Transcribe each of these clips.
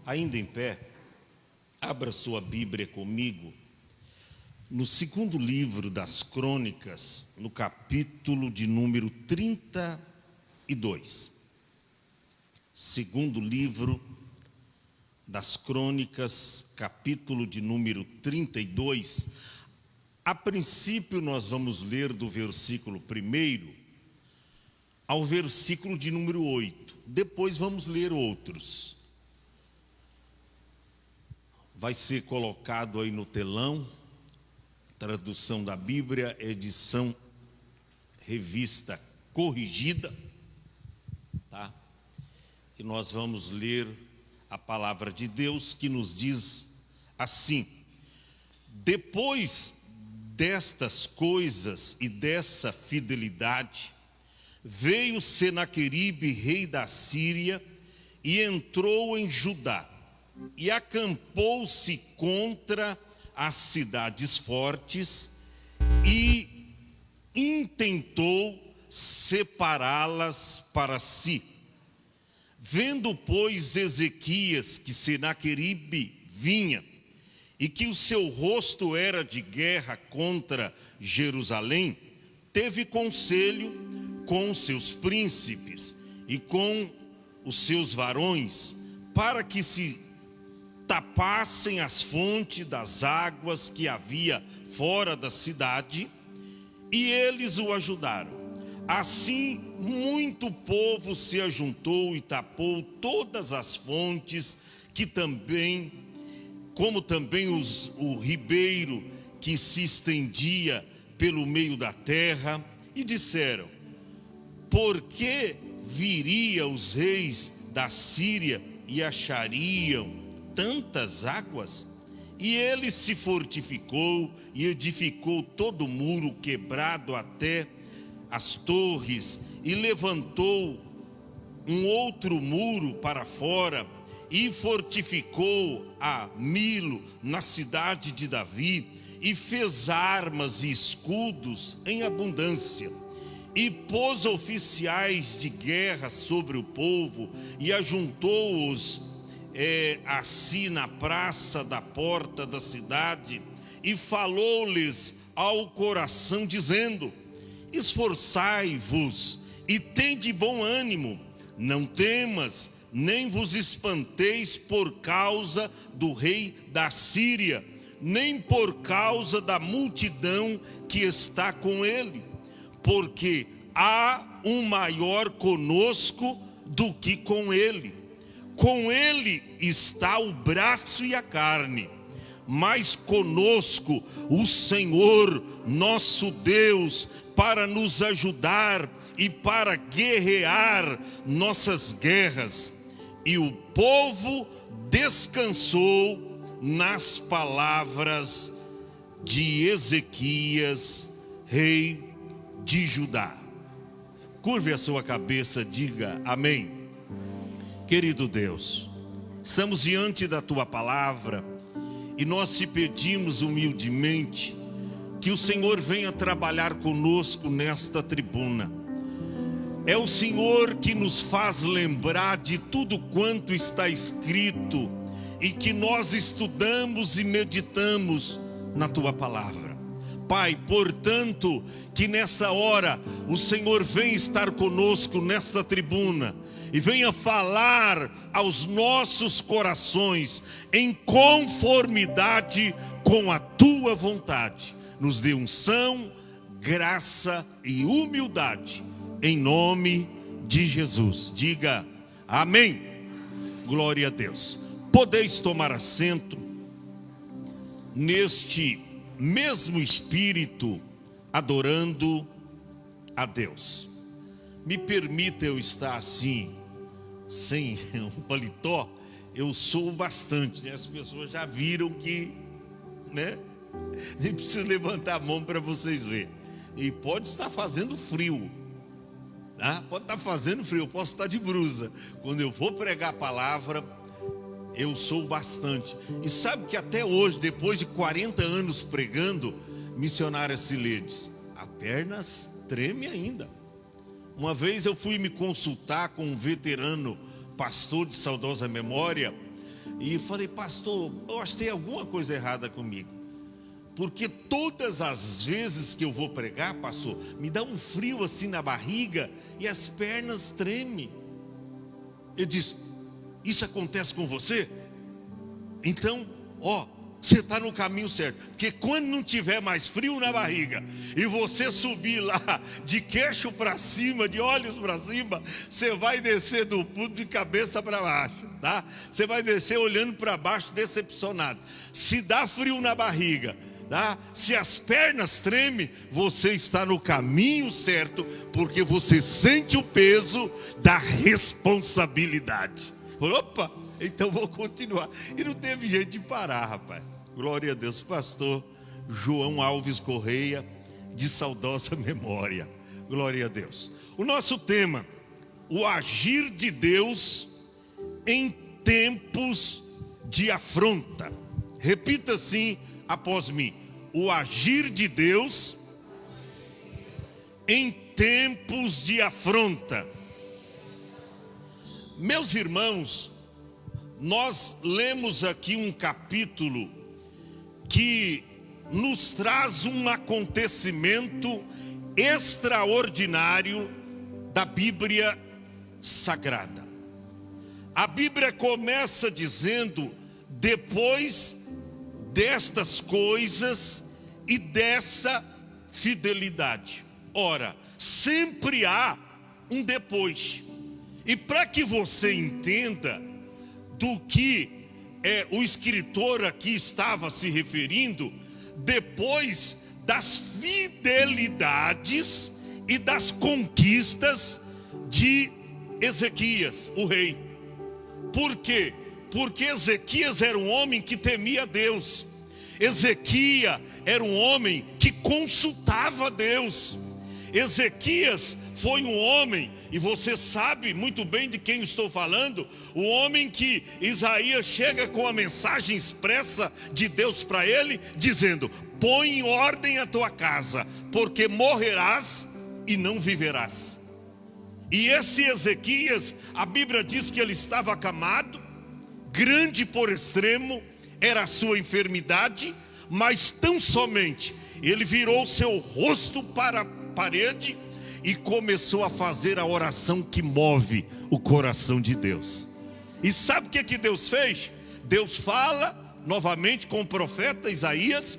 Ainda em pé, abra sua Bíblia comigo, no segundo livro das Crônicas, no capítulo de número 32. Segundo livro das Crônicas, capítulo de número 32. A princípio, nós vamos ler do versículo 1 ao versículo de número 8. Depois vamos ler outros. Vai ser colocado aí no telão, tradução da Bíblia, edição revista corrigida, tá? E nós vamos ler a palavra de Deus que nos diz assim: depois destas coisas e dessa fidelidade, veio Senaqueribe, rei da Síria, e entrou em Judá, e acampou-se contra as cidades fortes e intentou separá-las para si. Vendo, pois, Ezequias que Senaqueribe vinha e que o seu rosto era de guerra contra Jerusalém, teve conselho com seus príncipes e com os seus varões para que se tapassem as fontes das águas que havia fora da cidade, e eles o ajudaram. Assim, muito povo se ajuntou e tapou todas as fontes, como também o ribeiro que se estendia pelo meio da terra, e disseram: por que viria os reis da Síria e achariam tantas águas? E ele se fortificou e edificou todo o muro quebrado até as torres, e levantou um outro muro para fora, e fortificou a Milo na cidade de Davi, e fez armas e escudos em abundância, e pôs oficiais de guerra sobre o povo, e ajuntou-os assim na praça da porta da cidade, e falou-lhes ao coração, dizendo: esforçai-vos e tende bom ânimo, não temas, nem vos espanteis por causa do rei da Síria, nem por causa da multidão que está com ele, porque há um maior conosco do que com ele. Com ele está o braço e a carne, mas conosco o Senhor nosso Deus, para nos ajudar e para guerrear nossas guerras. E o povo descansou nas palavras de Ezequias, rei de Judá. Curve a sua cabeça, diga amém. Querido Deus, estamos diante da Tua palavra e nós te pedimos humildemente que o Senhor venha trabalhar conosco nesta tribuna. É o Senhor que nos faz lembrar de tudo quanto está escrito e que nós estudamos e meditamos na Tua palavra. Pai, portanto, que nesta hora o Senhor venha estar conosco nesta tribuna e venha falar aos nossos corações em conformidade com a Tua vontade. Nos dê unção, graça e humildade, em nome de Jesus. Diga amém. Glória a Deus. Podeis tomar assento neste mesmo espírito, adorando a Deus. Me permita eu estar assim, sem um paletó. Eu sou bastante, né? As pessoas já viram que, né? Nem preciso levantar a mão para vocês verem. E pode estar fazendo frio, tá? Pode estar fazendo frio, eu posso estar de blusa. Quando eu vou pregar a palavra, eu sou bastante. E sabe que até hoje, depois de 40 anos pregando, missionária Siledes, a perna treme ainda. Uma vez eu fui me consultar com um veterano pastor de saudosa memória, E eu falei, pastor, eu acho que tem alguma coisa errada comigo. Porque todas as vezes que eu vou pregar, pastor, me dá um frio assim na barriga e as pernas tremem. Ele disse, isso acontece com você? Então, você está no caminho certo. Porque quando não tiver mais frio na barriga e você subir lá de queixo para cima, de olhos para cima, você vai descer do pulo de cabeça para baixo, tá? Você vai descer olhando para baixo decepcionado. Se dá frio na barriga, tá? Se as pernas tremem, você está no caminho certo, porque você sente o peso da responsabilidade. Opa, então vou continuar. E não teve jeito de parar, rapaz. Glória a Deus, pastor João Alves Correia, de saudosa memória. Glória a Deus. O nosso tema, o agir de Deus em tempos de afronta. Repita assim após mim: o agir de Deus em tempos de afronta. Meus irmãos, nós lemos aqui um capítulo que nos traz um acontecimento extraordinário da Bíblia Sagrada. A Bíblia começa dizendo, depois destas coisas e dessa fidelidade. Ora, sempre há um depois. E para que você entenda do que o escritor aqui estava se referindo, depois das fidelidades e das conquistas de Ezequias, o rei. Por quê? Porque Ezequias era um homem que temia Deus. Ezequias era um homem que consultava Deus. Ezequias foi um homem, e você sabe muito bem de quem estou falando, o homem que Isaías chega com a mensagem expressa de Deus para ele, dizendo: põe em ordem a tua casa, porque morrerás e não viverás. E esse Ezequias, a Bíblia diz que ele estava acamado, grande por extremo, era a sua enfermidade, mas tão somente ele virou seu rosto para a parede e começou a fazer a oração que move o coração de Deus. E sabe o que Deus fez? Deus fala novamente com o profeta Isaías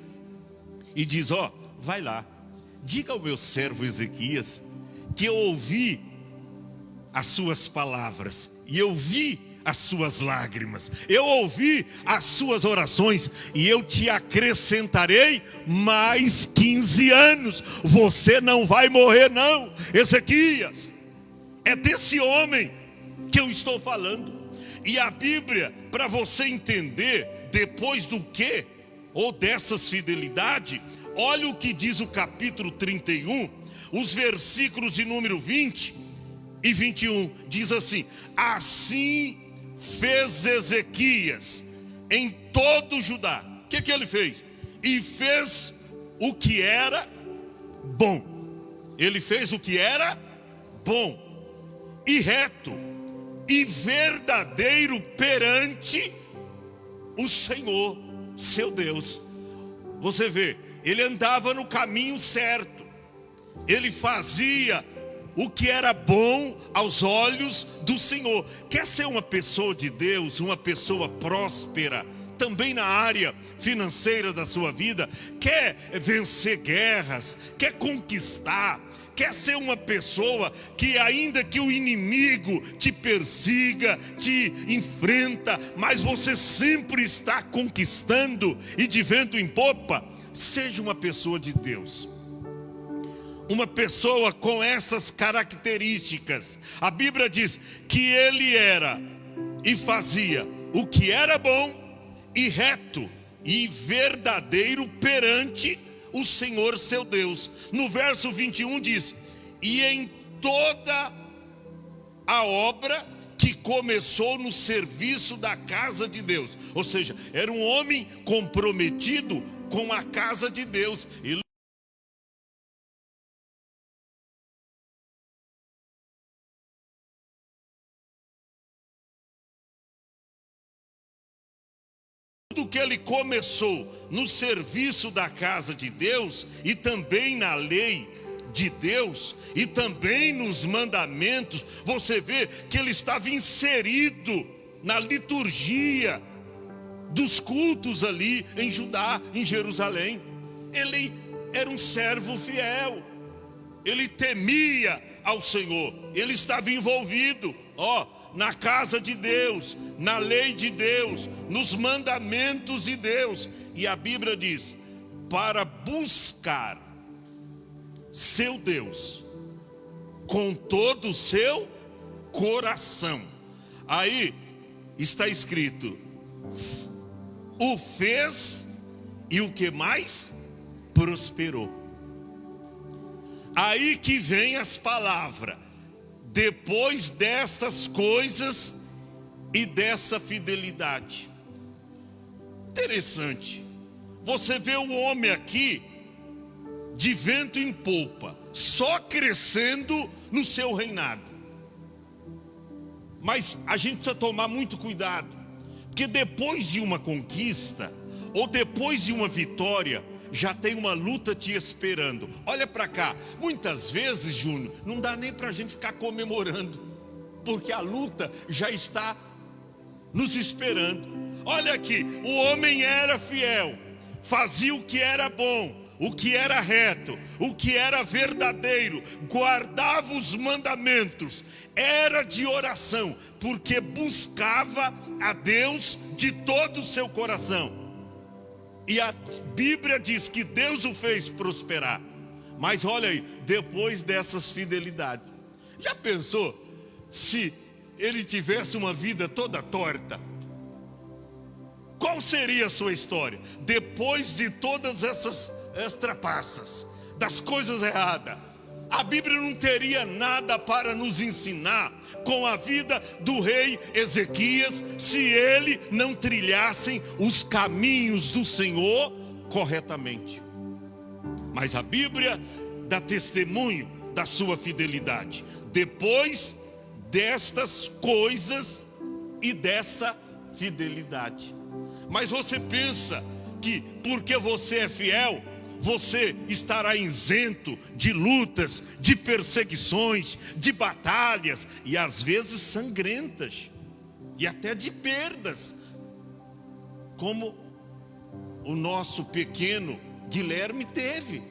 e diz: vai lá, diga ao meu servo Ezequias que eu ouvi as suas palavras e eu vi as suas lágrimas, eu ouvi as suas orações, e eu te acrescentarei mais 15 anos. Você não vai morrer não, Ezequias. É desse homem que eu estou falando. E a Bíblia, para você entender depois do que, ou dessas fidelidades, olha o que diz o capítulo 31, os versículos de número 20 e 21, diz assim: assim fez Ezequias em todo o Judá. O que ele fez? E fez o que era bom. Ele fez o que era bom e reto e verdadeiro perante o Senhor, seu Deus. Você vê, ele andava no caminho certo, ele fazia o que era bom aos olhos do Senhor. Quer ser uma pessoa de Deus, uma pessoa próspera, também na área financeira da sua vida? Quer vencer guerras, quer conquistar, quer ser uma pessoa que, ainda que o inimigo te persiga, te enfrenta, mas você sempre está conquistando e de vento em popa? Seja uma pessoa de Deus, uma pessoa com essas características. A Bíblia diz que ele era e fazia o que era bom e reto e verdadeiro perante o Senhor seu Deus. No verso 21 diz: e em toda a obra que começou no serviço da casa de Deus. Ou seja, era um homem comprometido com a casa de Deus. que ele começou no serviço da casa de Deus, e também na lei de Deus, e também nos mandamentos, você vê que ele estava inserido na liturgia dos cultos ali em Judá, em Jerusalém. Ele era um servo fiel, ele temia ao Senhor, ele estava envolvido, na casa de Deus, na lei de Deus, nos mandamentos de Deus. E a Bíblia diz, para buscar seu Deus com todo o seu coração. Aí está escrito, o fez e o que mais? Prosperou. Aí que vem as palavras, depois destas coisas e dessa fidelidade. Interessante, você vê o homem aqui de vento em polpa, só crescendo no seu reinado. Mas a gente precisa tomar muito cuidado, porque depois de uma conquista, ou depois de uma vitória, já tem uma luta te esperando. Olha para cá, muitas vezes, Júnior, não dá nem para a gente ficar comemorando, porque a luta já está nos esperando. Olha aqui, o homem era fiel, fazia o que era bom, o que era reto, o que era verdadeiro, guardava os mandamentos, era de oração, porque buscava a Deus de todo o seu coração. E a Bíblia diz que Deus o fez prosperar. Mas olha aí, depois dessas fidelidades, já pensou se ele tivesse uma vida toda torta? Qual seria a sua história? Depois de todas essas trapaças, das coisas erradas, a Bíblia não teria nada para nos ensinar com a vida do rei Ezequias, se ele não trilhasse os caminhos do Senhor corretamente. Mas a Bíblia dá testemunho da sua fidelidade, depois destas coisas e dessa fidelidade. Mas você pensa que porque você é fiel, você estará isento de lutas, de perseguições, de batalhas, e às vezes sangrentas, e até de perdas, como o nosso pequeno Guilherme teve,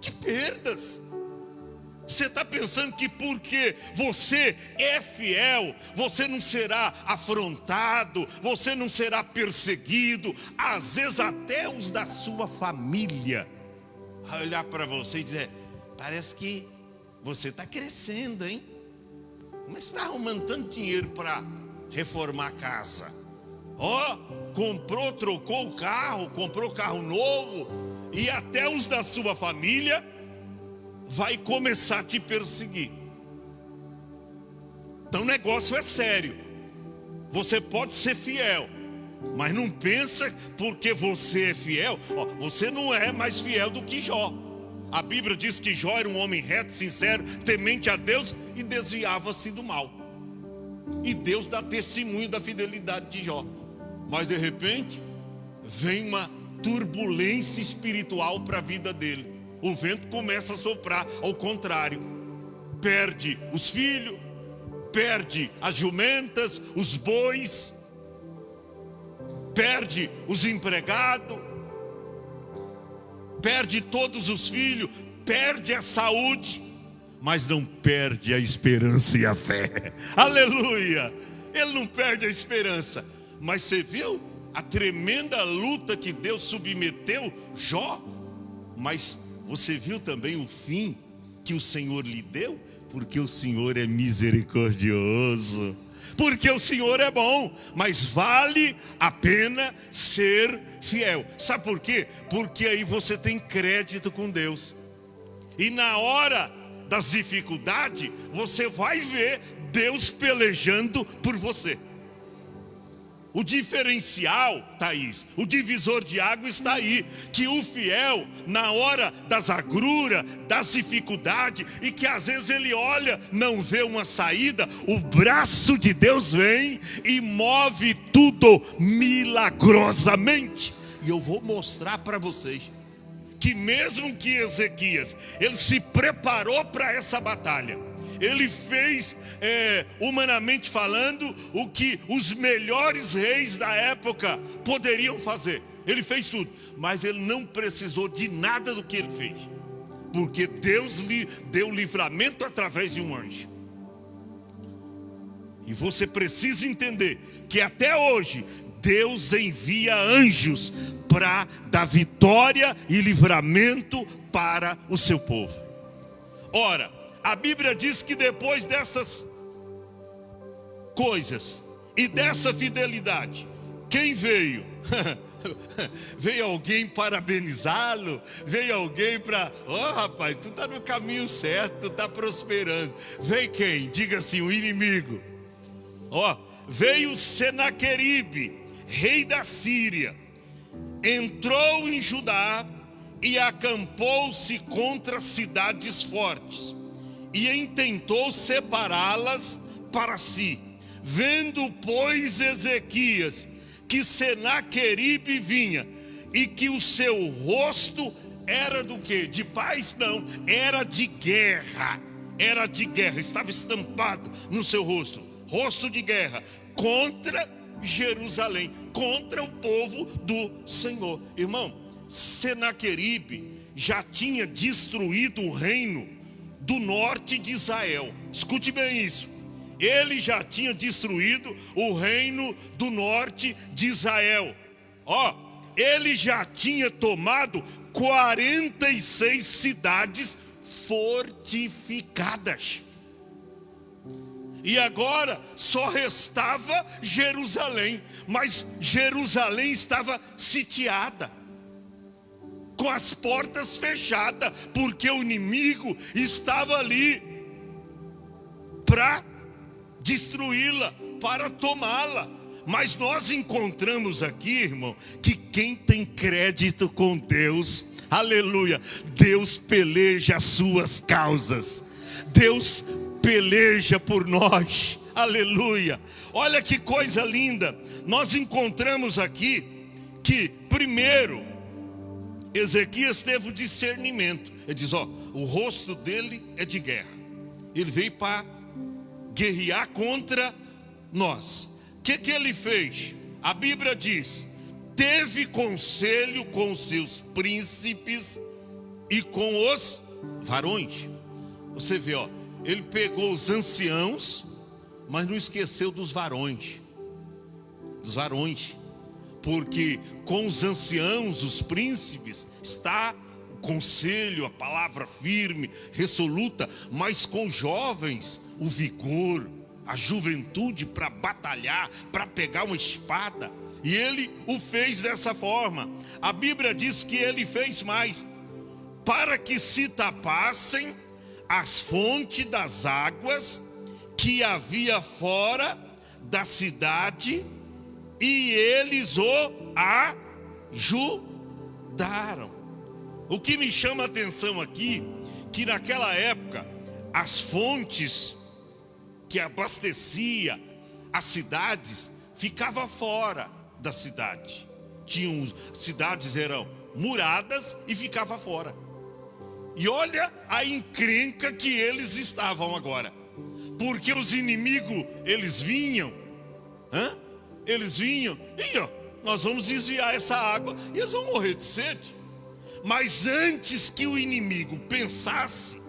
de perdas. Você está pensando que porque você é fiel, você não será afrontado, você não será perseguido, às vezes até os da sua família a olhar para você e dizer, parece que você está crescendo, hein? Mas está arrumando tanto dinheiro para reformar a casa. Trocou o carro, comprou carro novo, e até os da sua família vai começar a te perseguir. Então o negócio é sério. Você pode ser fiel, mas não pensa porque você é fiel, você não é mais fiel do que Jó. A Bíblia diz que Jó era um homem reto, sincero, temente a Deus e desviava-se do mal. E Deus dá testemunho da fidelidade de Jó. Mas de repente vem uma turbulência espiritual para a vida dele. O vento começa a soprar ao contrário. Perde os filhos, perde as jumentas, os bois, perde os empregados, perde todos os filhos, perde a saúde, mas não perde a esperança e a fé. Aleluia! Ele não perde a esperança. Mas você viu a tremenda luta que Deus submeteu Jó? Mas você viu também o fim que o Senhor lhe deu? Porque o Senhor é misericordioso, porque o Senhor é bom, mas vale a pena ser fiel. Sabe por quê? Porque aí você tem crédito com Deus, e na hora das dificuldades você vai ver Deus pelejando por você. O diferencial, Thaís, o divisor de água está aí, que o fiel, na hora das agruras, das dificuldades, e que às vezes ele olha, não vê uma saída, o braço de Deus vem e move tudo milagrosamente. E eu vou mostrar para vocês, que mesmo que Ezequias, ele se preparou para essa batalha, ele fez, humanamente falando, o que os melhores reis da época poderiam fazer. Ele fez tudo, mas ele não precisou de nada do que ele fez, porque Deus lhe deu livramento através de um anjo. E você precisa entender que até hoje Deus envia anjos para dar vitória e livramento para o seu povo. Ora, a Bíblia diz que depois dessas coisas e dessa fidelidade, quem veio? Veio alguém parabenizá-lo, veio alguém para, rapaz, tu está no caminho certo, tu está prosperando. Veio quem? Diga assim, o inimigo. Veio Senaqueribe, rei da Síria, entrou em Judá e acampou-se contra cidades fortes, e intentou separá-las para si. Vendo, pois, Ezequias que Senaqueribe vinha, e que o seu rosto era do quê? De paz? Não, era de guerra. Era de guerra, estava estampado no seu rosto, rosto de guerra, contra Jerusalém, contra o povo do Senhor. Irmão, Senaqueribe já tinha destruído o reino do norte de Israel. Escute bem isso. Ele já tinha destruído o reino do norte de Israel. Ele já tinha tomado 46 cidades fortificadas. E agora só restava Jerusalém. Mas Jerusalém estava sitiada, com as portas fechadas, porque o inimigo estava ali para destruí-la, para tomá-la. Mas nós encontramos aqui, irmão, que quem tem crédito com Deus, aleluia, Deus peleja as suas causas, Deus peleja por nós, aleluia. Olha que coisa linda. Nós encontramos aqui que primeiro Ezequias teve o discernimento. Ele diz, o rosto dele é de guerra. Ele veio para guerrear contra nós. O que ele fez? A Bíblia diz, teve conselho com seus príncipes e com os varões. Você vê, ele pegou os anciãos, mas não esqueceu dos varões. Dos varões. Porque com os anciãos, os príncipes, está o conselho, a palavra firme, resoluta. Mas com jovens, o vigor, a juventude para batalhar, para pegar uma espada. E ele o fez dessa forma. A Bíblia diz que ele fez mais, para que se tapassem as fontes das águas que havia fora da cidade, e eles o ajudaram. O que me chama a atenção aqui, que naquela época, as fontes que abastecia as cidades, ficava fora da cidade. Cidades eram muradas e ficava fora. E olha a encrenca que eles estavam agora. Porque os inimigos, eles vinham, e nós vamos desviar essa água e eles vão morrer de sede. Mas antes que o inimigo pensasse,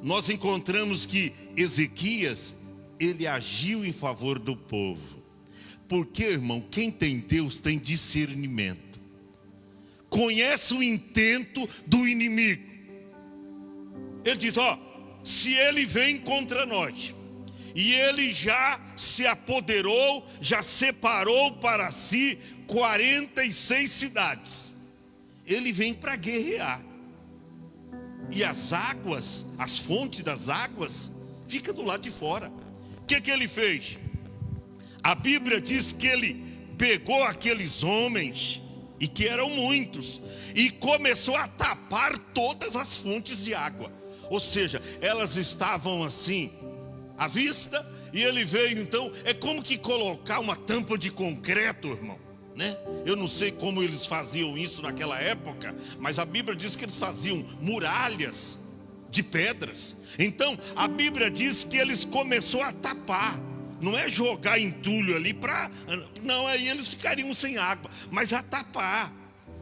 nós encontramos que Ezequias, ele agiu em favor do povo. Porque, irmão, quem tem Deus tem discernimento, conhece o intento do inimigo. Ele diz, se ele vem contra nós, e ele já se apoderou, já separou para si 46 cidades, ele vem para guerrear. E as águas, as fontes das águas, fica do lado de fora. O que ele fez? A Bíblia diz que ele pegou aqueles homens, e que eram muitos, e começou a tapar todas as fontes de água. Ou seja, elas estavam assim à vista, e ele veio então, é como que colocar uma tampa de concreto, irmão, né? Eu não sei como eles faziam isso naquela época, mas a Bíblia diz que eles faziam muralhas de pedras. Então a Bíblia diz que eles começaram a tapar. Não é jogar entulho ali para... Não, aí eles ficariam sem água, mas a tapar.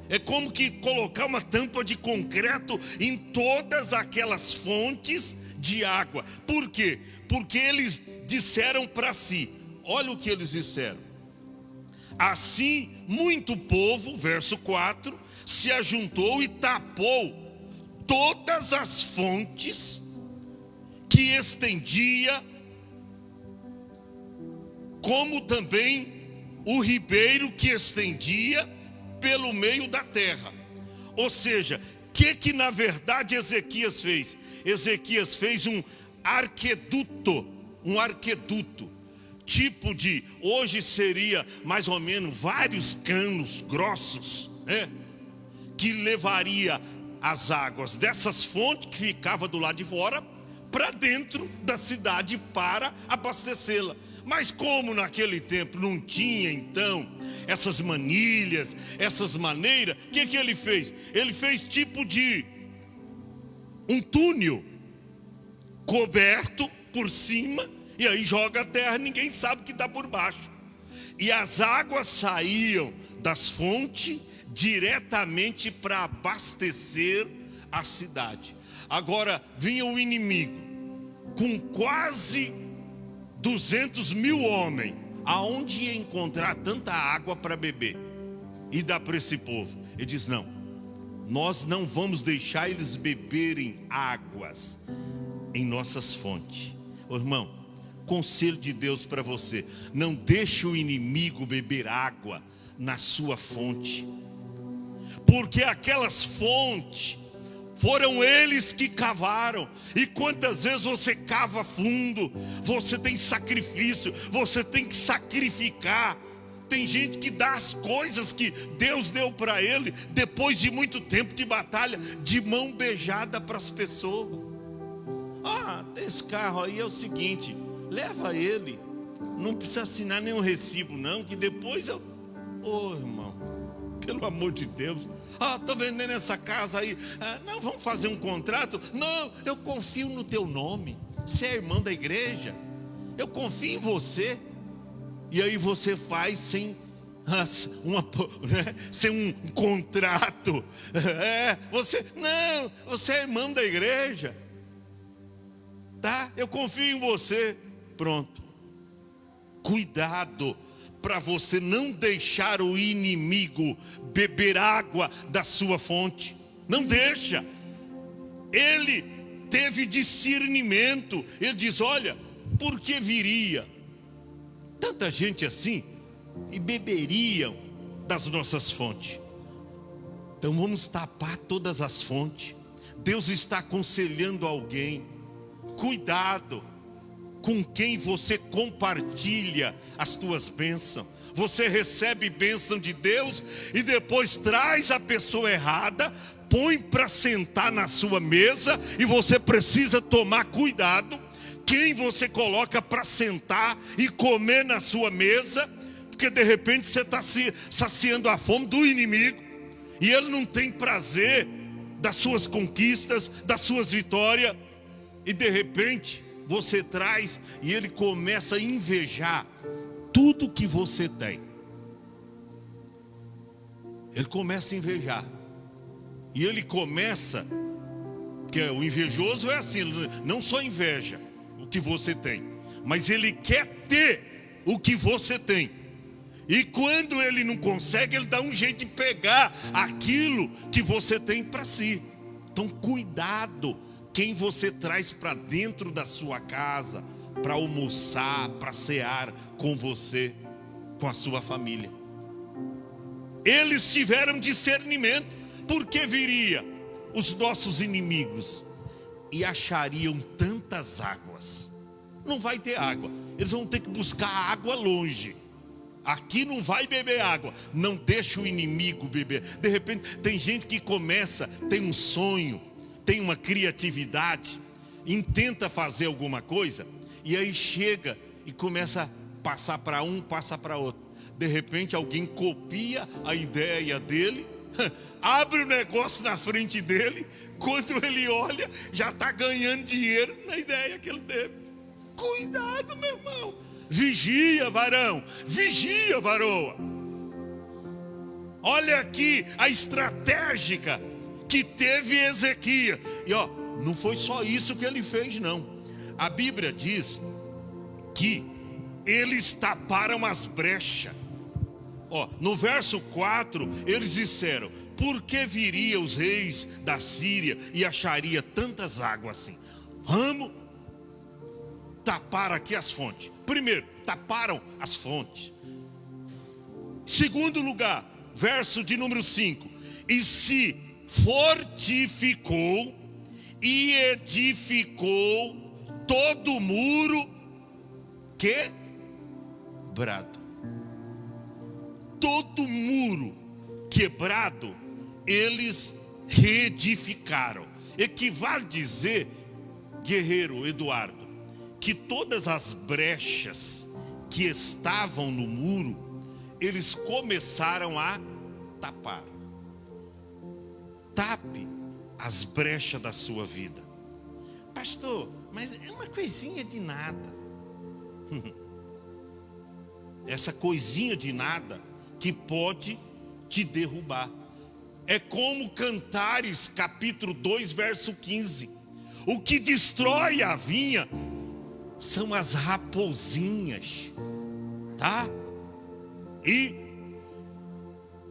É como que colocar uma tampa de concreto em todas aquelas fontes de água. Por quê? Porque eles disseram para si, olha o que eles disseram. Assim, muito povo, verso 4, se ajuntou e tapou todas as fontes que estendia, como também o ribeiro que estendia pelo meio da terra. Ou seja, que na verdade Ezequias fez? Ezequias fez um arqueduto, tipo de, hoje seria mais ou menos vários canos grossos, né? Que levaria as águas dessas fontes que ficava do lado de fora para dentro da cidade para abastecê-la. Mas como naquele tempo não tinha então essas manilhas, essas maneiras, o que ele fez? Ele fez tipo de um túnel coberto por cima, e aí joga a terra, ninguém sabe o que está por baixo. E as águas saíam das fontes diretamente para abastecer a cidade. Agora vinha o inimigo com quase 200 mil homens. Aonde ia encontrar tanta água para beber e dar para esse povo? Ele diz, não, nós não vamos deixar eles beberem águas em nossas fontes. Ô, irmão, conselho de Deus para você: não deixe o inimigo beber água na sua fonte, porque aquelas fontes foram eles que cavaram. E quantas vezes você cava fundo, você tem sacrifício, você tem que sacrificar. Tem gente que dá as coisas que Deus deu para ele, depois de muito tempo de batalha, de mão beijada para as pessoas. Esse carro aí é o seguinte, leva ele, não precisa assinar nenhum recibo não, que depois eu... irmão, pelo amor de Deus, estou vendendo essa casa aí, não, vamos fazer um contrato? Não, eu confio no teu nome, você é irmão da igreja, eu confio em você. E aí você faz sem um contrato, você é irmão da igreja, tá? Eu confio em você, pronto. Cuidado para você não deixar o inimigo beber água da sua fonte. Não deixa. Ele teve discernimento. Ele diz, olha, por que viria tanta gente assim e beberiam das nossas fontes? Então vamos tapar todas as fontes. Deus está aconselhando alguém. Cuidado com quem você compartilha as tuas bênçãos. Você recebe bênção de Deus e depois traz a pessoa errada, põe para sentar na sua mesa, e você precisa tomar cuidado quem você coloca para sentar e comer na sua mesa, porque de repente você está saciando a fome do inimigo, e ele não tem prazer das suas conquistas, das suas vitórias, e de repente você traz e ele começa a invejar tudo que você tem. Ele começa a invejar. E ele começa, porque o invejoso é assim, não só inveja o que você tem, mas ele quer ter o que você tem. E quando ele não consegue, ele dá um jeito de pegar aquilo que você tem para si. Então cuidado quem você traz para dentro da sua casa, para almoçar, para cear com você, com a sua família. Eles tiveram discernimento, porque viria os nossos inimigos e achariam tantas águas. Não vai ter água. eles vão ter que buscar água longe. Aqui não vai beber água, não deixa o inimigo beber. De repente tem gente que começa, tem um sonho, tem uma criatividade, intenta fazer alguma coisa, e aí chega e começa a passar para um, passa para outro. De repente alguém copia a ideia dele, abre o negócio na frente dele, quando ele olha, já está ganhando dinheiro na ideia que ele teve. Cuidado, meu irmão. Vigia, varão. Vigia, varoa. Olha aqui a estratégia que teve Ezequias. E ó, não foi só isso que ele fez, não. A Bíblia diz que eles taparam as brechas. Ó, no verso 4, eles disseram: por que viria os reis da Síria e acharia tantas águas assim? Vamos tapar aqui as fontes. Primeiro, taparam as fontes. Segundo lugar, verso de número 5: e se fortificou e edificou todo o muro quebrado. Todo muro quebrado eles reedificaram. Equivale dizer, guerreiro Eduardo, que todas as brechas que estavam no muro, eles começaram a tapar. Tape as brechas da sua vida. Pastor, mas é uma coisinha de nada. Essa coisinha de nada que pode te derrubar. É como Cantares capítulo 2 verso 15. O que destrói a vinha são as raposinhas, tá? E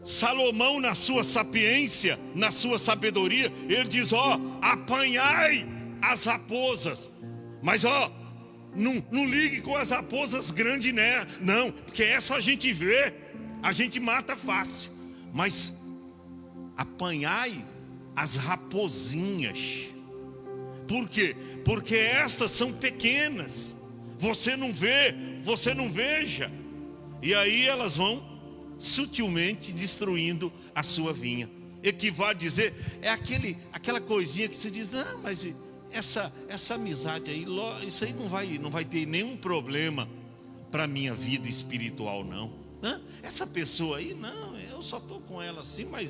Salomão, na sua sapiência, na sua sabedoria, ele diz: ó, apanhai as raposas, mas ó, não ligue com as raposas grandes, né? Não, porque essa a gente vê, a gente mata fácil, mas apanhai as raposinhas. Por quê? Porque estas são pequenas, você não vê, você não veja, e aí elas vão sutilmente destruindo a sua vinha. Equivale a dizer, é aquela coisinha que você diz: não, mas essa amizade aí, isso aí não vai ter nenhum problema para a minha vida espiritual, não. Essa pessoa aí, não, eu só estou com ela assim, mas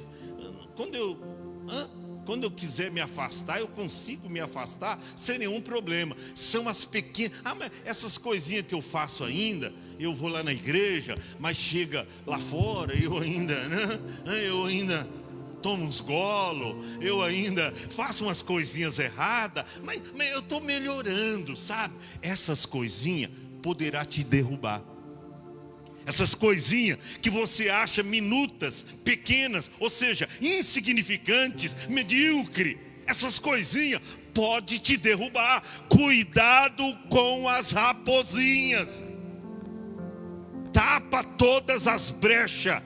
quando eu quiser me afastar, eu consigo me afastar sem nenhum problema. São as pequenas, mas essas coisinhas que eu faço ainda, eu vou lá na igreja, mas chega lá fora, eu ainda tomo uns golos, eu ainda faço umas coisinhas erradas, mas eu estou melhorando, sabe? Essas coisinhas poderá te derrubar. Essas coisinhas que você acha minutas, pequenas, ou seja, insignificantes, medíocre, essas coisinhas pode te derrubar. Cuidado com as raposinhas. Tapa todas as brechas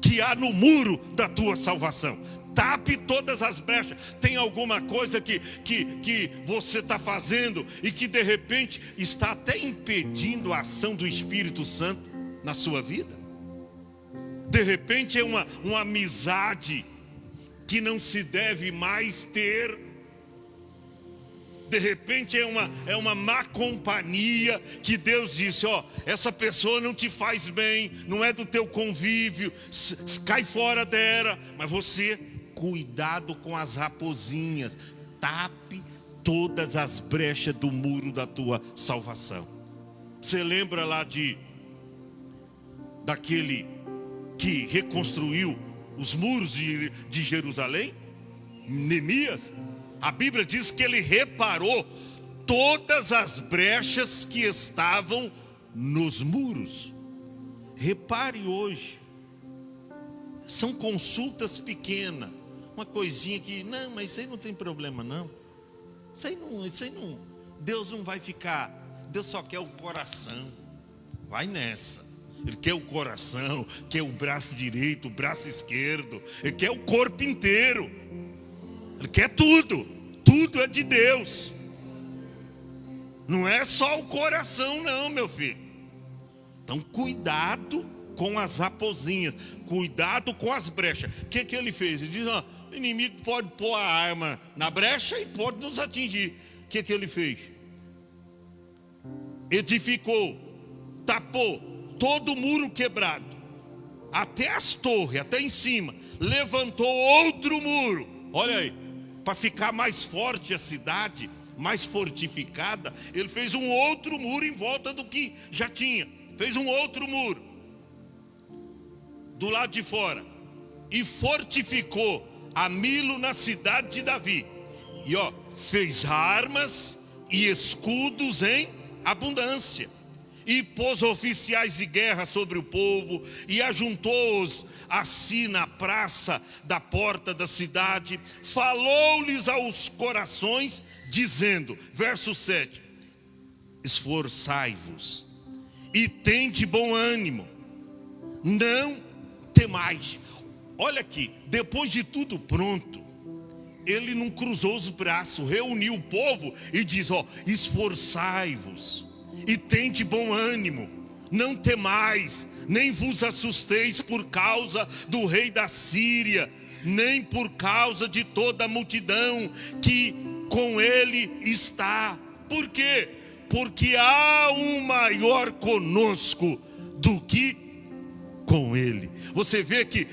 que há no muro da tua salvação. Tape todas as brechas. Tem alguma coisa que você está fazendo e que de repente está até impedindo a ação do Espírito Santo na sua vida? De repente é uma amizade que não se deve mais ter. De repente é uma má companhia que Deus disse: ó, essa pessoa não te faz bem, não é do teu convívio, cai fora dela. Mas você, cuidado com as raposinhas. Tape todas as brechas do muro da tua salvação. Você lembra lá daquele que reconstruiu os muros de Jerusalém? Neemias. A Bíblia diz que ele reparou todas as brechas que estavam nos muros. Repare hoje, são consultas pequenas, uma coisinha que, não, mas isso aí não tem problema não. Isso aí não, Deus não vai ficar, Deus só quer o coração. Vai nessa. Ele quer o coração, quer o braço direito, o braço esquerdo, ele quer o corpo inteiro. Ele quer tudo, tudo é de Deus. Não é só o coração não, meu filho. Então cuidado com as raposinhas, cuidado com as brechas. O que ele fez? Ele diz, ó, o inimigo pode pôr a arma na brecha e pode nos atingir. O que ele fez? Edificou, tapou todo o muro quebrado, até as torres, até em cima. Levantou outro muro, olha aí, para ficar mais forte a cidade, mais fortificada. Ele fez um outro muro em volta do que já tinha. Fez um outro muro do lado de fora e fortificou a Milo na cidade de Davi. E ó, fez armas e escudos em abundância, e pôs oficiais de guerra sobre o povo, e ajuntou-os a si na praça da porta da cidade. Falou-lhes aos corações, dizendo, verso 7: esforçai-vos e tende bom ânimo, não temais. Olha aqui, depois de tudo pronto, ele não cruzou os braços, reuniu o povo e diz, ó, esforçai-vos e tende bom ânimo, não temais, nem vos assusteis por causa do rei da Síria, nem por causa de toda a multidão que com ele está. Por quê? Porque há um maior conosco do que com ele. Você vê que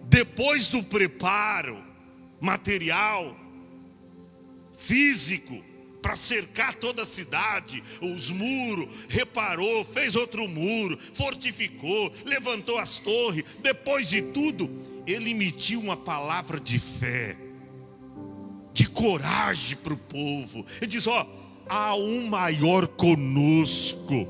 depois do preparo material, físico, para cercar toda a cidade, os muros, reparou, fez outro muro, fortificou, levantou as torres. Depois de tudo, ele emitiu uma palavra de fé, de coragem para o povo. Ele diz, ó, há um maior conosco.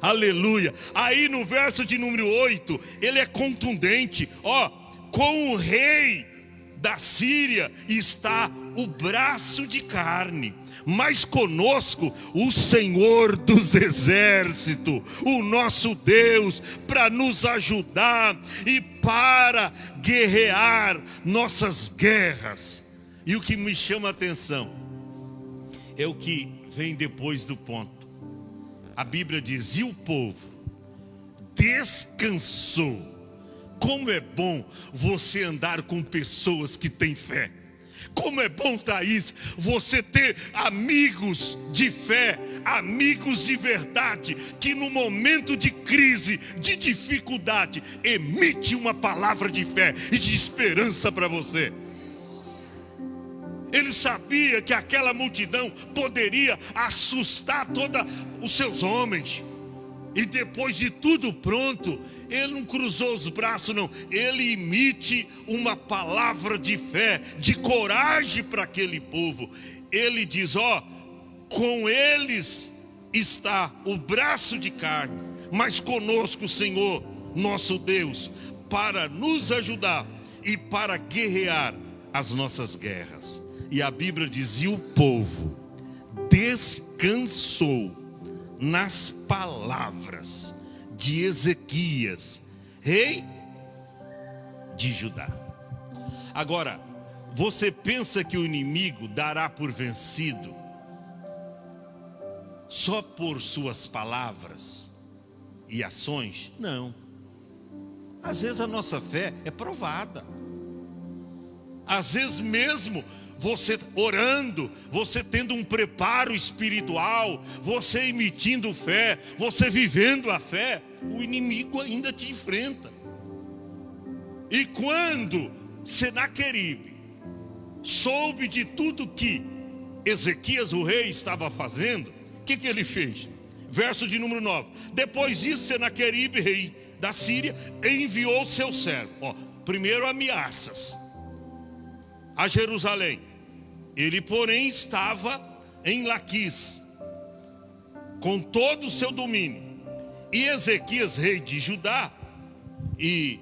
Aleluia. Aí no verso de número 8, ele é contundente, ó, com o rei da Síria está o braço de carne, mas conosco o Senhor dos exércitos, o nosso Deus, para nos ajudar e para guerrear nossas guerras. E o que me chama a atenção é o que vem depois do ponto. A Bíblia diz, e o povo descansou. Como é bom você andar com pessoas que têm fé. Como é bom, Thaís, você ter amigos de fé, amigos de verdade, que no momento de crise, de dificuldade, emite uma palavra de fé e de esperança para você. Ele sabia que aquela multidão poderia assustar todos os seus homens. E depois de tudo pronto, ele não cruzou os braços não. Ele emite uma palavra de fé, de coragem para aquele povo. Ele diz, ó, com eles está o braço de carne, mas conosco o Senhor, nosso Deus, para nos ajudar e para guerrear as nossas guerras. E a Bíblia diz, e o povo descansou nas palavras de Ezequias, rei de Judá. Agora, você pensa que o inimigo dará por vencido só por suas palavras e ações? Não. Às vezes a nossa fé é provada. Às vezes mesmo você orando, você tendo um preparo espiritual, você emitindo fé, você vivendo a fé, o inimigo ainda te enfrenta. E quando Senaqueribe soube de tudo que Ezequias o rei estava fazendo, o que ele fez? Verso de número 9. Depois disso, Senaqueribe, rei da Síria, enviou seu servo. Ó, primeiro ameaças a Jerusalém. Ele, porém, estava em Laquis, com todo o seu domínio. E Ezequias, rei de Judá, e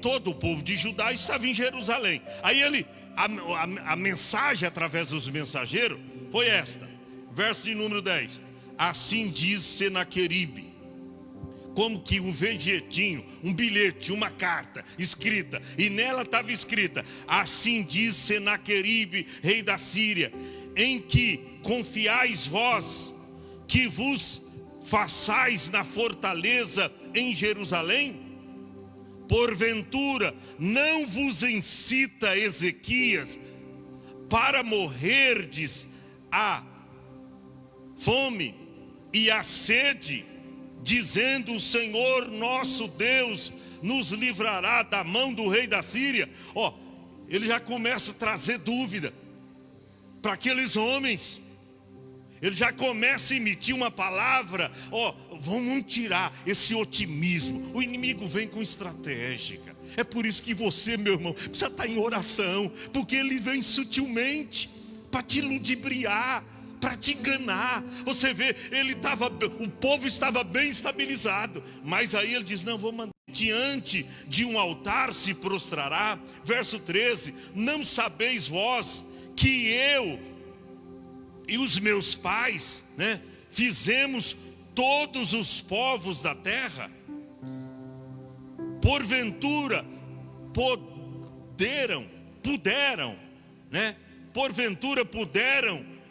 todo o povo de Judá estava em Jerusalém. Aí a mensagem através dos mensageiros foi esta. Verso de número 10. Assim diz Senaqueribe. Como que um vegetinho, um bilhete, uma carta escrita, e nela estava escrita, assim diz Senaqueribe, rei da Síria, em que confiais vós, que vos façais na fortaleza em Jerusalém? Porventura não vos incita Ezequias para morrerdes a fome e a sede, dizendo: o Senhor nosso Deus nos livrará da mão do rei da Síria? Ele já começa a trazer dúvida para aqueles homens. Ele já começa a emitir uma palavra: vamos tirar esse otimismo. O inimigo vem com estratégia. É por isso que você, meu irmão, precisa estar em oração, porque ele vem sutilmente para te ludibriar, para te enganar. Você vê, o povo estava bem estabilizado, mas aí ele diz: não, vou mandar. Diante de um altar se prostrará. Verso 13: não sabeis vós que eu e os meus pais, fizemos todos os povos da terra? Porventura puderam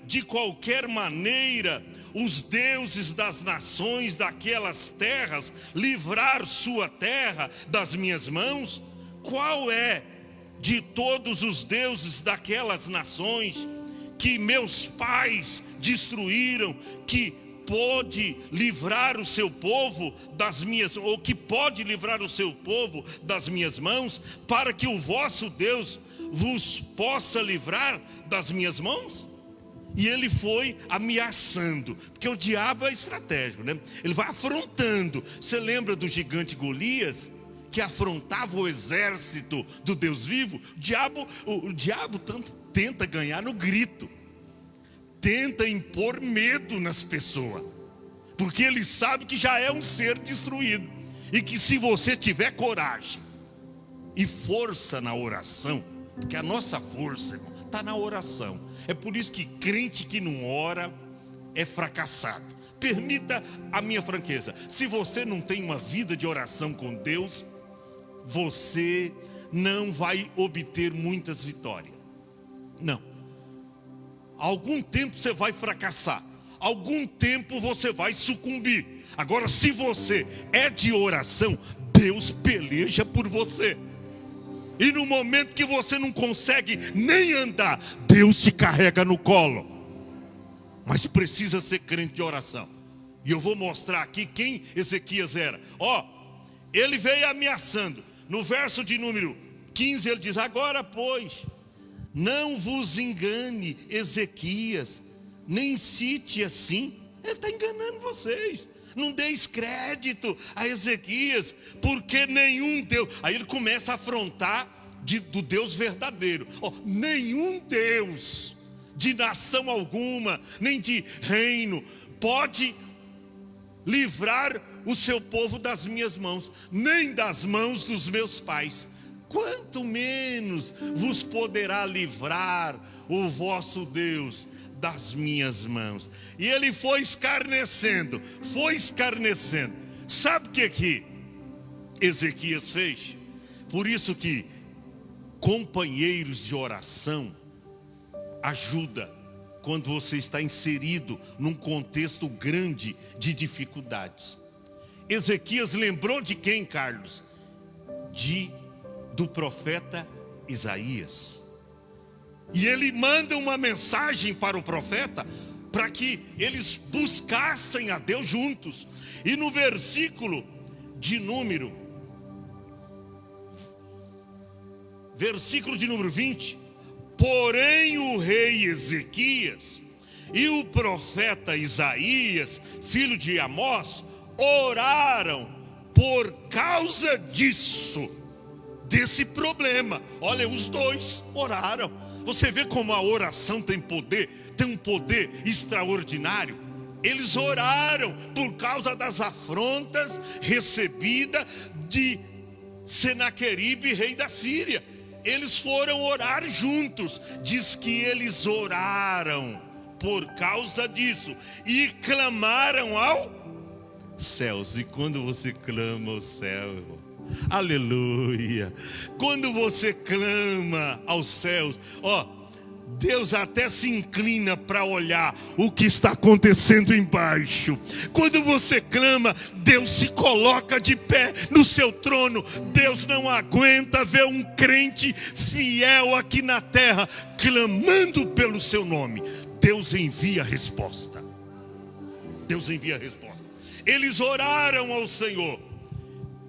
de qualquer maneira os deuses das nações daquelas terras livrar sua terra das minhas mãos? Qual é de todos os deuses daquelas nações que meus pais destruíram, que pode livrar o seu povo das minhas, ou que pode livrar o seu povo das minhas mãos, para que o vosso Deus vos possa livrar das minhas mãos? E ele foi ameaçando, porque o diabo é estratégico, Ele vai afrontando. Você lembra do gigante Golias, que afrontava o exército do Deus vivo? O diabo tanto tenta ganhar no grito, tenta impor medo nas pessoas, porque ele sabe que já é um ser destruído, e que se você tiver coragem e força na oração, porque a nossa força, irmão, está na oração. É por isso que crente que não ora é fracassado. Permita a minha franqueza: se você não tem uma vida de oração com Deus, você não vai obter muitas vitórias. Não. Algum tempo você vai fracassar, algum tempo você vai sucumbir. Agora, se você é de oração, Deus peleja por você. E no momento que você não consegue nem andar, Deus te carrega no colo. Mas precisa ser crente de oração. E eu vou mostrar aqui quem Ezequias era. Ele veio ameaçando. No verso de número 15 ele diz: agora pois, não vos engane Ezequias, nem cite assim. Ele está enganando vocês. Não deis crédito a Ezequias, porque nenhum Deus. Aí ele começa a afrontar do Deus verdadeiro. Nenhum Deus de nação alguma, nem de reino, pode livrar o seu povo das minhas mãos, nem das mãos dos meus pais. Quanto menos vos poderá livrar o vosso Deus das minhas mãos. E ele foi escarnecendo. Sabe o que Ezequias fez? Por isso que companheiros de oração ajuda quando você está inserido num contexto grande de dificuldades. Ezequias lembrou de quem, Carlos? Do profeta Isaías. E ele manda uma mensagem para o profeta, para que eles buscassem a Deus juntos. E no versículo de número 20: porém o rei Ezequias e o profeta Isaías, filho de Amós, oraram por causa desse problema. Olha, os dois oraram. Você vê como a oração tem um poder extraordinário. Eles oraram por causa das afrontas recebidas de Senaqueribe, rei da Síria. Eles foram orar juntos. Diz que eles oraram por causa disso e clamaram aos céus. E quando você clama ao céu, irmão, aleluia, quando você clama aos céus, Deus até se inclina para olhar o que está acontecendo embaixo. Quando você clama, Deus se coloca de pé no seu trono. Deus não aguenta ver um crente fiel aqui na terra clamando pelo seu nome. Deus envia a resposta. Deus envia a resposta. Eles oraram ao Senhor.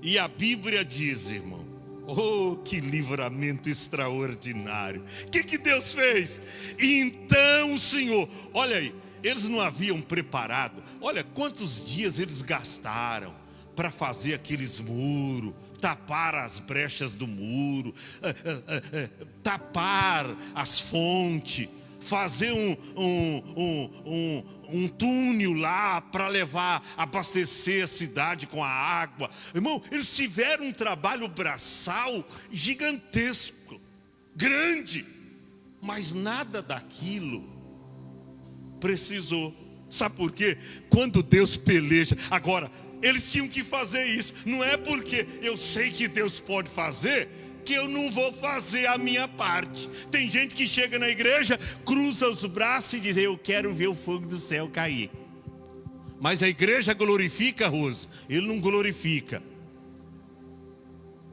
E a Bíblia diz, irmão, oh, que livramento extraordinário. O que Deus fez? E então o Senhor, olha aí, eles não haviam preparado. Olha quantos dias eles gastaram para fazer aqueles muros, tapar as brechas do muro, tapar as fontes, fazer um túnel lá para abastecer a cidade com a água. Irmão, eles tiveram um trabalho braçal gigantesco, grande, mas nada daquilo precisou. Sabe por quê? Quando Deus peleja, agora, eles tinham que fazer isso. Não é porque eu sei que Deus pode fazer que eu não vou fazer a minha parte. Tem gente que chega na igreja, cruza os braços e diz: eu quero ver o fogo do céu cair. Mas a igreja glorifica, Rose? Ele não glorifica.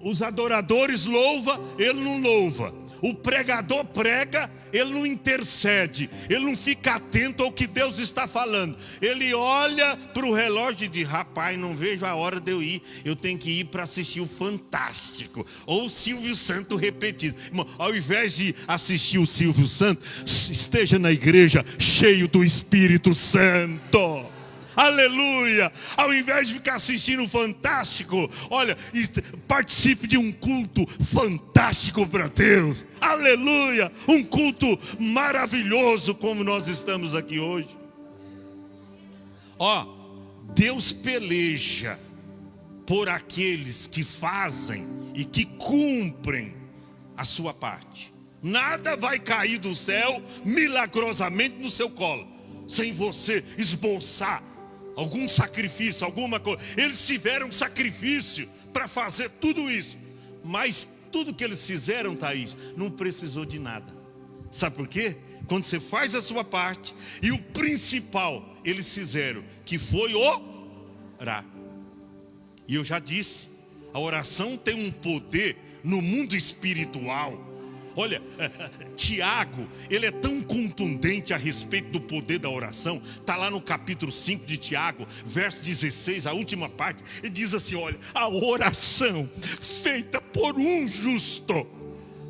Os adoradores louvam, ele não louva. O pregador prega, ele não intercede. Ele não fica atento ao que Deus está falando. Ele olha para o relógio e diz: rapaz, não vejo a hora de eu ir. Eu tenho que ir para assistir o Fantástico ou o Silvio Santos repetido. Irmão, ao invés de assistir o Silvio Santos, esteja na igreja cheio do Espírito Santo. Aleluia! Ao invés de ficar assistindo o Fantástico, olha, participe de um culto fantástico para Deus. Aleluia! Um culto maravilhoso como nós estamos aqui hoje. Ó, Deus peleja por aqueles que fazem e que cumprem a sua parte. Nada vai cair do céu milagrosamente no seu colo, sem você esboçar algum sacrifício, alguma coisa. Eles tiveram sacrifício para fazer tudo isso. Mas tudo que eles fizeram, Thaís, não precisou de nada. Sabe por quê? Quando você faz a sua parte, e o principal eles fizeram, que foi orar. E eu já disse, a oração tem um poder no mundo espiritual. Olha, Tiago, ele é tão contundente a respeito do poder da oração. Está lá no capítulo 5 de Tiago, verso 16, a última parte. Ele diz assim, olha, a oração feita por um justo.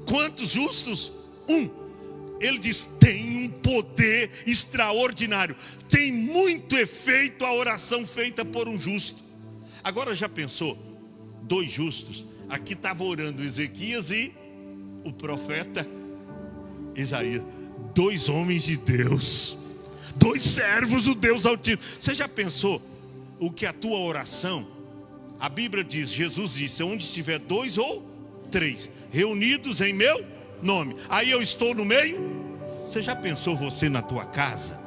Quantos justos? Um. Ele diz, tem um poder extraordinário. Tem muito efeito a oração feita por um justo. Agora já pensou? Dois justos. Aqui estava orando Ezequias e o profeta Isaías. Dois homens de Deus, dois servos do Deus Altíssimo. Você já pensou o que a tua oração? A Bíblia diz, Jesus disse, onde estiver dois ou três reunidos em meu nome, aí eu estou no meio. Você já pensou você na tua casa?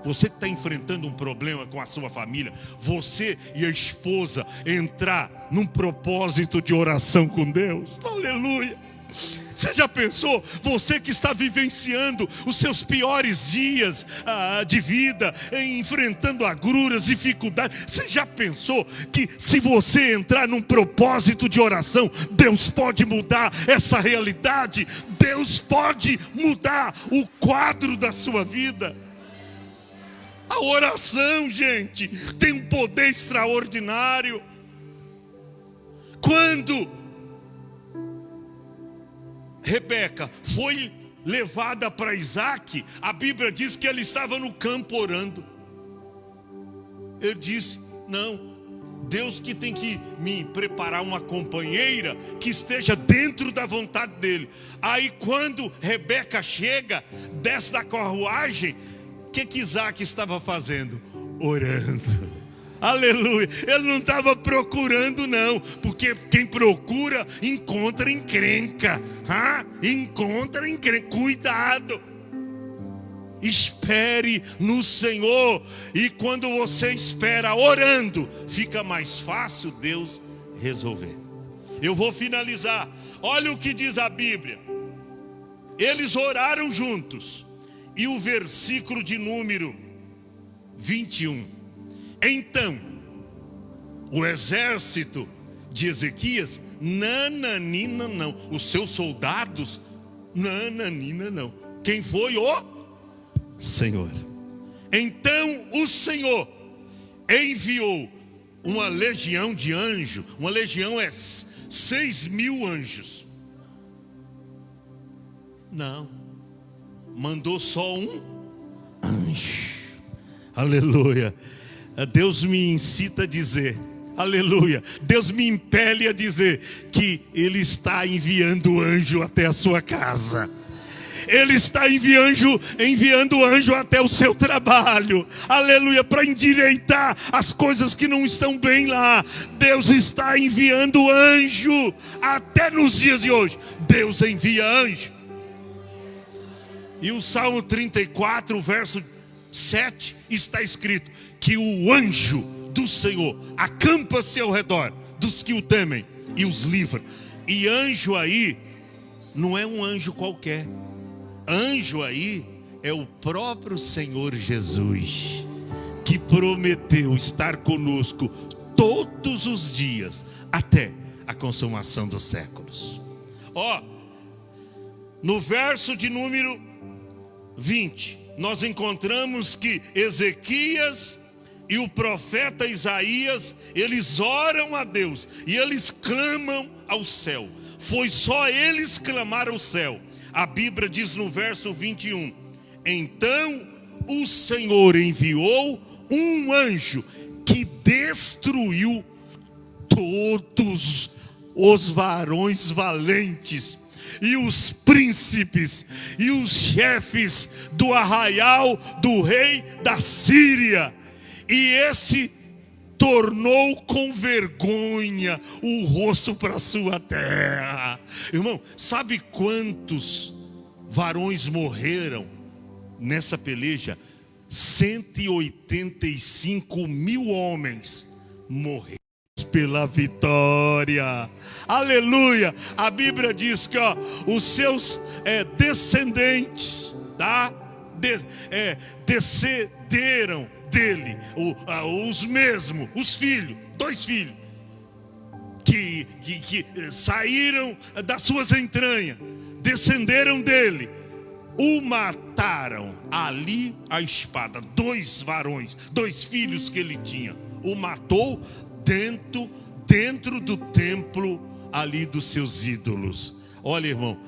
Você que está enfrentando um problema com a sua família, você e a esposa entrar num propósito de oração com Deus. Aleluia! Você já pensou, você que está vivenciando os seus piores dias de vida, enfrentando agruras, dificuldades, você já pensou que se você entrar num propósito de oração, Deus pode mudar essa realidade? Deus pode mudar o quadro da sua vida. A oração, gente, tem um poder extraordinário. Quando Rebeca foi levada para Isaac, a Bíblia diz que ele estava no campo orando. Ele disse, não, Deus que tem que me preparar uma companheira que esteja dentro da vontade dele. Aí quando Rebeca chega, desce da carruagem, o que Isaac estava fazendo? Orando. Aleluia, ele não estava procurando não, porque quem procura encontra encrenca, encontra encrenca, cuidado, espere no Senhor, e quando você espera orando, fica mais fácil Deus resolver. Eu vou finalizar, olha o que diz a Bíblia, Eles oraram juntos. E o versículo de número 21. Então, o exército de Ezequias, nananina não. Os seus soldados, nananina não. Quem foi? O Senhor. Então o Senhor enviou uma legião de anjos. Uma legião é 6.000 anjos. Não, mandou só um anjo. Aleluia. Deus me incita a dizer, aleluia, Deus me impele a dizer que Ele está enviando anjo até a sua casa. Ele está enviando anjo até o seu trabalho, aleluia, para endireitar as coisas que não estão bem lá. Deus está enviando anjo, até nos dias de hoje, Deus envia anjo. E o Salmo 34, verso 7, está escrito que o anjo do Senhor acampa-se ao redor dos que o temem e os livra. E anjo aí, não é um anjo qualquer. Anjo aí é o próprio Senhor Jesus, que prometeu estar conosco todos os dias, até a consumação dos séculos. No verso de número 20, nós encontramos que Ezequias e o profeta Isaías, eles oram a Deus, e eles clamam ao céu. Foi só eles clamar ao céu. A Bíblia diz no verso 21, então o Senhor enviou um anjo que destruiu todos os varões valentes e os príncipes e os chefes do arraial do rei da Síria. E esse tornou com vergonha o rosto para a sua terra. Irmão, sabe quantos varões morreram nessa peleja? 185.000 homens morreram pela vitória. Aleluia. A Bíblia diz que os seus descendentes, descenderam dele, os filhos, 2 filhos, que saíram das suas entranhas, descenderam dele, o mataram ali à espada. 2 varões, 2 filhos que ele tinha, o matou dentro do templo ali dos seus ídolos. Olha, irmão,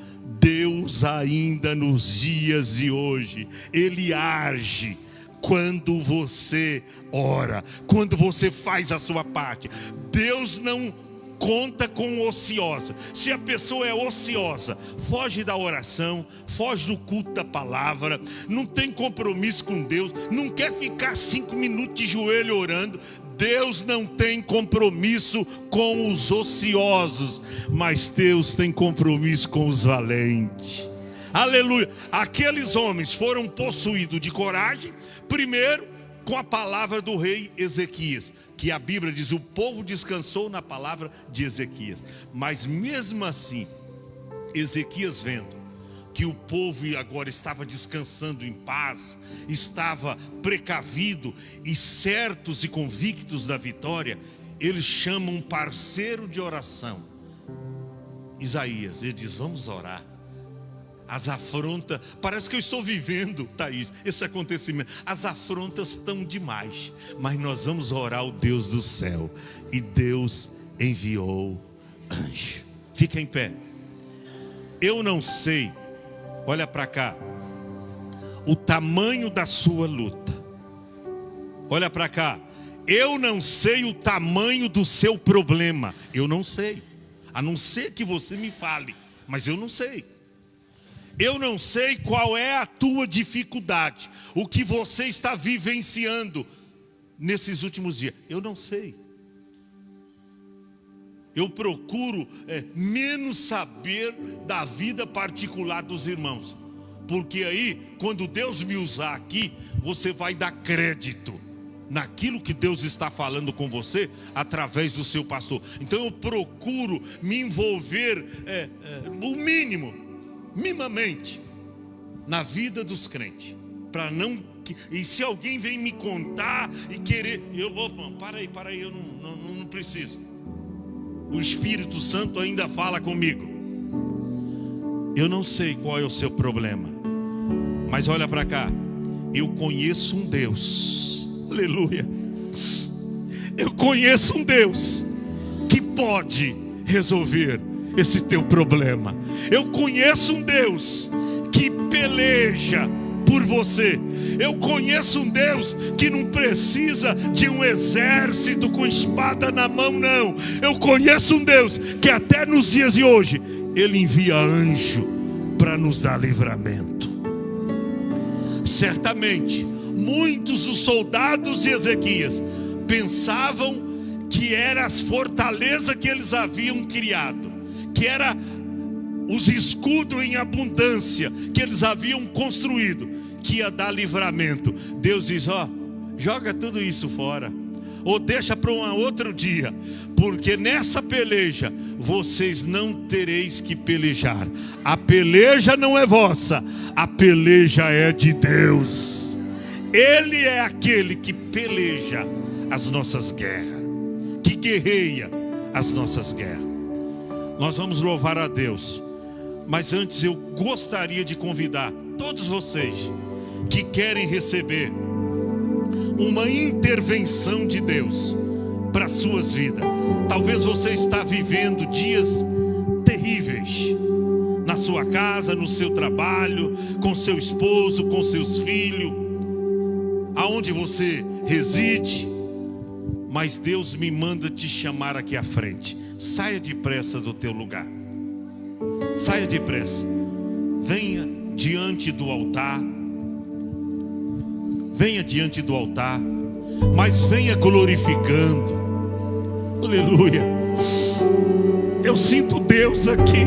Deus ainda nos dias de hoje, Ele age quando você ora, quando você faz a sua parte. Deus não conta com ociosa. Se a pessoa é ociosa, foge da oração, foge do culto da palavra, não tem compromisso com Deus, não quer ficar 5 minutos de joelho orando. Deus não tem compromisso com os ociosos, mas Deus tem compromisso com os valentes. Aleluia. Aqueles homens foram possuídos de coragem, primeiro com a palavra do rei Ezequias, que a Bíblia diz, o povo descansou na palavra de Ezequias. Mas mesmo assim, Ezequias vendo que o povo agora estava descansando em paz, estava precavido e certos e convictos da vitória, ele chama um parceiro de oração, Isaías. Ele diz, vamos orar. As afrontas, parece que eu estou vivendo, Thaís, esse acontecimento. As afrontas estão demais, mas nós vamos orar ao Deus do céu. E Deus enviou anjo. Fica em pé. Eu não sei, olha para cá, o tamanho da sua luta. Olha para cá. Eu não sei o tamanho do seu problema. Eu não sei. A não ser que você me fale, mas eu não sei. Eu não sei qual é a tua dificuldade, o que você está vivenciando nesses últimos dias. Eu não sei. Eu procuro menos saber da vida particular dos irmãos, porque aí, quando Deus me usar aqui, você vai dar crédito naquilo que Deus está falando com você através do seu pastor. Então eu procuro me envolver o mínimo minimamente na vida dos crentes, para não. E se alguém vem me contar e querer, opa, para aí, eu não preciso. O Espírito Santo ainda fala comigo. Eu não sei qual é o seu problema, mas olha para cá. Eu conheço um Deus, aleluia. Eu conheço um Deus que pode resolver esse teu problema. Eu conheço um Deus que peleja por você. Eu conheço um Deus que não precisa de um exército com espada na mão, não. Eu conheço um Deus que até nos dias de hoje Ele envia anjo para nos dar livramento. Certamente muitos dos soldados de Ezequias pensavam que era as fortalezas que eles haviam criado, que era os escudos em abundância que eles haviam construído, que ia dar livramento. Deus diz: joga tudo isso fora, ou deixa para um outro dia, porque nessa peleja vocês não tereis que pelejar. A peleja não é vossa, a peleja é de Deus. Ele é aquele que peleja as nossas guerras, que guerreia as nossas guerras. Nós vamos louvar a Deus, mas antes eu gostaria de convidar todos vocês que querem receber uma intervenção de Deus para as suas vidas. Talvez você está vivendo dias terríveis na sua casa, no seu trabalho, com seu esposo, com seus filhos, aonde você reside, mas Deus me manda te chamar aqui à frente. Saia depressa do teu lugar, saia depressa, venha diante do altar. Venha diante do altar, mas venha glorificando. Aleluia. Eu sinto Deus aqui.